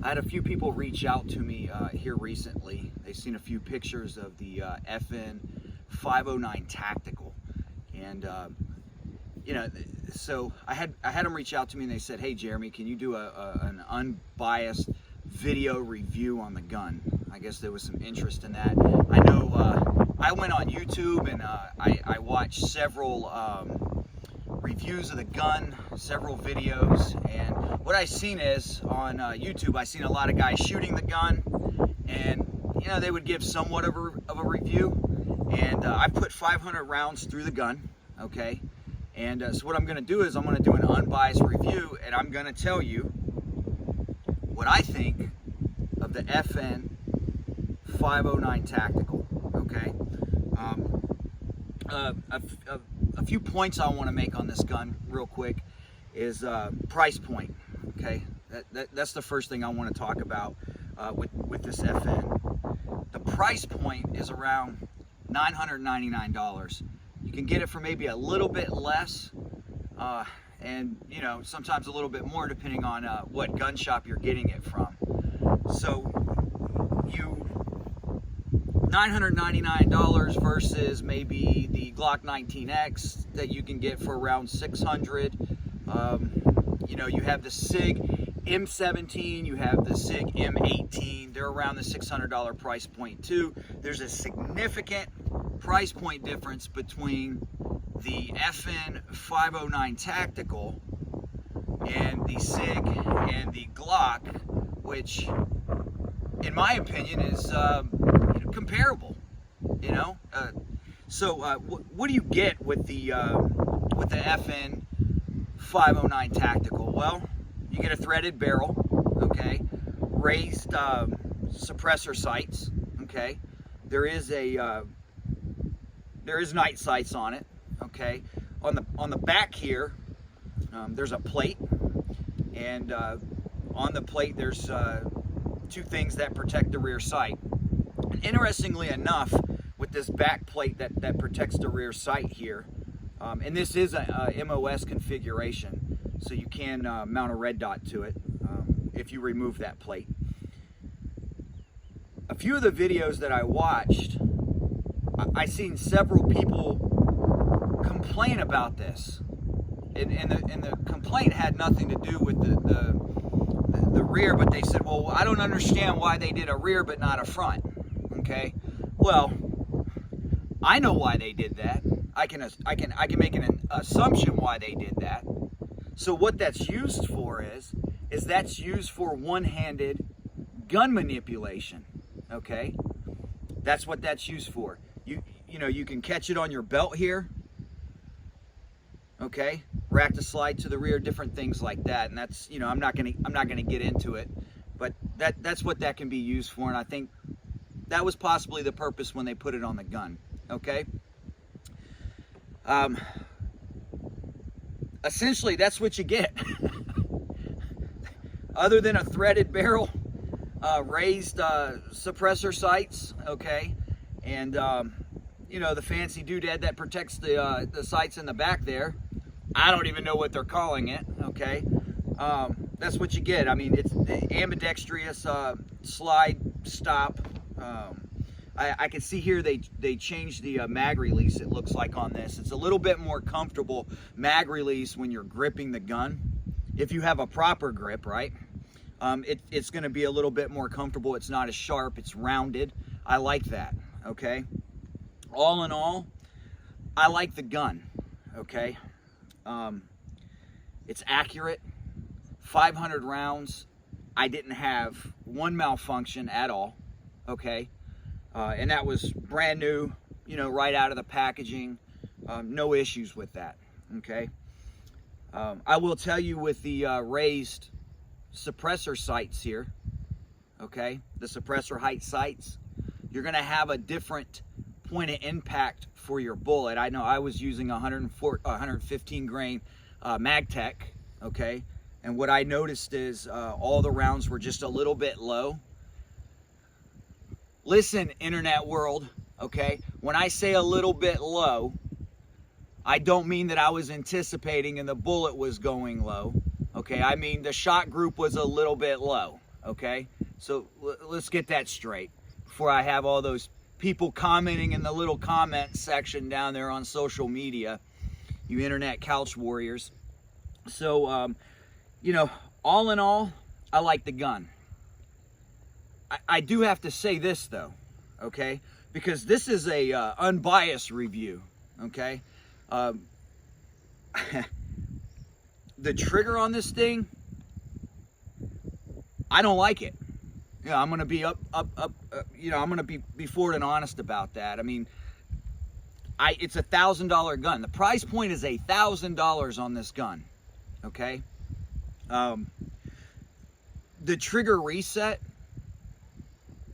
I had a few people reach out to me here recently. They've seen a few pictures of the FN 509 Tactical, and so I had them reach out to me, and they said, "Hey, Jeremy, can you do an unbiased video review on the gun?" I guess there was some interest in that. I know I went on YouTube and I watched several reviews of the gun, several videos, and what I seen is on YouTube, I seen a lot of guys shooting the gun, and they would give somewhat of a review, and I put 500 rounds through the gun, okay, and so what I'm going to do is I'm going to do an unbiased review, and I'm going to tell you what I think of the FN 509 Tactical, okay. A few points I want to make on this gun real quick is price point, okay. That's the first thing I want to talk about with this FN. The price point is around $999. You can get it for maybe a little bit less, and sometimes a little bit more depending on what gun shop you're getting it from. So $999 versus maybe the Glock 19X that you can get for around $600. You have the SIG M17, you have the SIG M18. They're around the $600 price point too. There's a significant price point difference between the FN 509 Tactical and the SIG and the Glock, which in my opinion is comparable. So what do you get with the FN 509 Tactical? Well, you get a threaded barrel, okay, raised suppressor sights, okay. There is night sights on it, okay. On the back here, there's a plate, and on the plate there's two things that protect the rear sight. And interestingly enough, with this back plate that protects the rear sight here, and this is a MOS configuration, so you can mount a red dot to it if you remove that plate. A few of the videos that I watched, I seen several people complain about this, and the complaint had nothing to do with the rear, but they said, well, I don't understand why they did a rear but not a front. Okay, well, I know why they did that. I can make an assumption why they did that. So what that's used for is that's used for one-handed gun manipulation. Okay, that's what that's used for. You can catch it on your belt here. Okay, rack to slide to the rear, different things like that. And that's I'm not gonna get into it, but that's what that can be used for. And I think that was possibly the purpose when they put it on the gun, okay? Essentially, that's what you get. Other than a threaded barrel, raised suppressor sights, okay? And, the fancy doodad that protects the sights in the back there. I don't even know what they're calling it, okay? That's what you get. I mean, it's the ambidextrous slide stop. I can see here they changed the mag release, it looks like, on this. It's a little bit more comfortable mag release when you're gripping the gun. If you have a proper grip, right? It's going to be a little bit more comfortable. It's not as sharp, it's rounded. I like that, okay? All in all, I like the gun, okay? It's accurate, 500 rounds. I didn't have one malfunction at all. Okay, and that was brand new, right out of the packaging. No issues with that. Okay, I will tell you with the raised suppressor sights here, okay, the suppressor height sights, you're going to have a different point of impact for your bullet. I know I was using 115 grain MagTech, okay, and what I noticed is all the rounds were just a little bit low. Listen, internet world, okay? When I say a little bit low, I don't mean that I was anticipating and the bullet was going low, okay? I mean the shot group was a little bit low, Okay, so let's get that straight before I have all those people commenting in the little comment section down there on social media, you internet couch warriors. So, you know, all in all, I like the gun. I do have to say this though, okay, because this is a unbiased review, okay. The trigger on this thing, I don't like it. Yeah, I'm gonna be you know, I'm gonna be forward and honest about that. I mean, it's a $1,000 gun. The price point is $1,000 on this gun. Okay. The trigger reset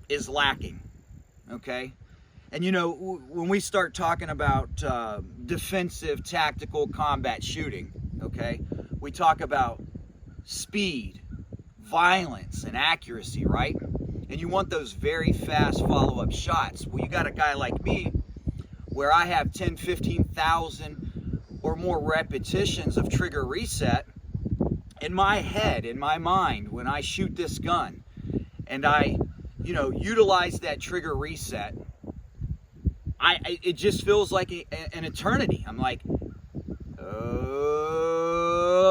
is lacking. Okay. And you know, when we start talking about defensive, tactical combat shooting, okay, we talk about speed, violence, and accuracy, right? And you want those very fast follow-up shots. Well, you got a guy like me where I have 10, 15,000 or more repetitions of trigger reset in my head, in my mind, when I shoot this gun and I, you know, utilize that trigger reset, it just feels like an eternity. I'm like,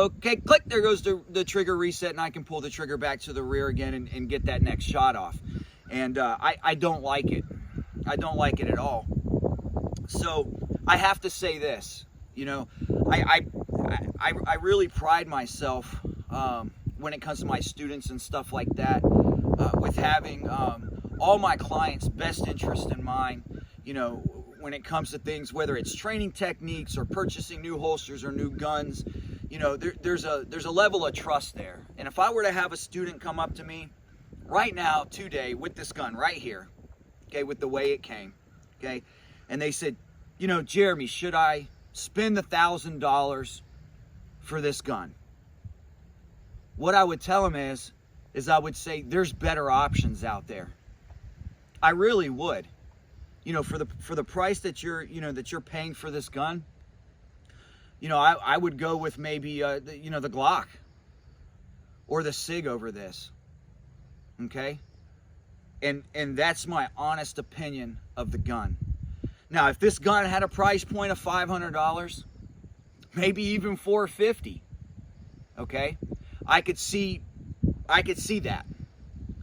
okay, click, there goes the trigger reset, and I can pull the trigger back to the rear again and get that next shot off. And I don't like it. I don't like it at all. So I have to say this, you know, I really pride myself when it comes to my students and stuff like that, with having all my clients' best interest in mind. You know, when it comes to things, whether it's training techniques or purchasing new holsters or new guns, you know, there's a level of trust there. And if I were to have a student come up to me right now, today, with this gun right here, okay, with the way it came, okay, and they said, you know, Jeremy, should I spend the $1,000 for this gun? What I would tell them is I would say there's better options out there. I really would. You know, for the price that you're paying for this gun, you know, I would go with maybe the Glock or the SIG over this. Okay? And that's my honest opinion of the gun. Now, if this gun had a price point of $500, maybe even $450, okay, I could see that.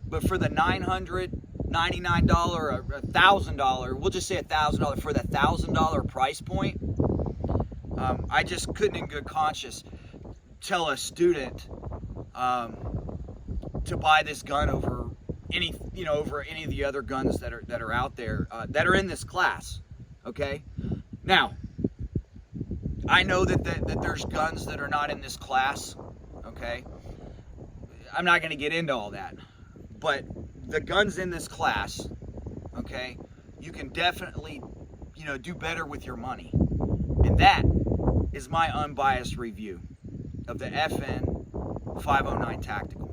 But for the $999 or $1,000, we'll just say $1,000, for the $1,000 price point, I just couldn't in good conscience tell a student to buy this gun over any of the other guns that are out there that are in this class. Okay, now I know that there's guns that are not in this class. Okay, I'm not going to get into all that, but the guns in this class, okay, you can definitely, you know, do better with your money. And that is my unbiased review of the FN 509 Tactical.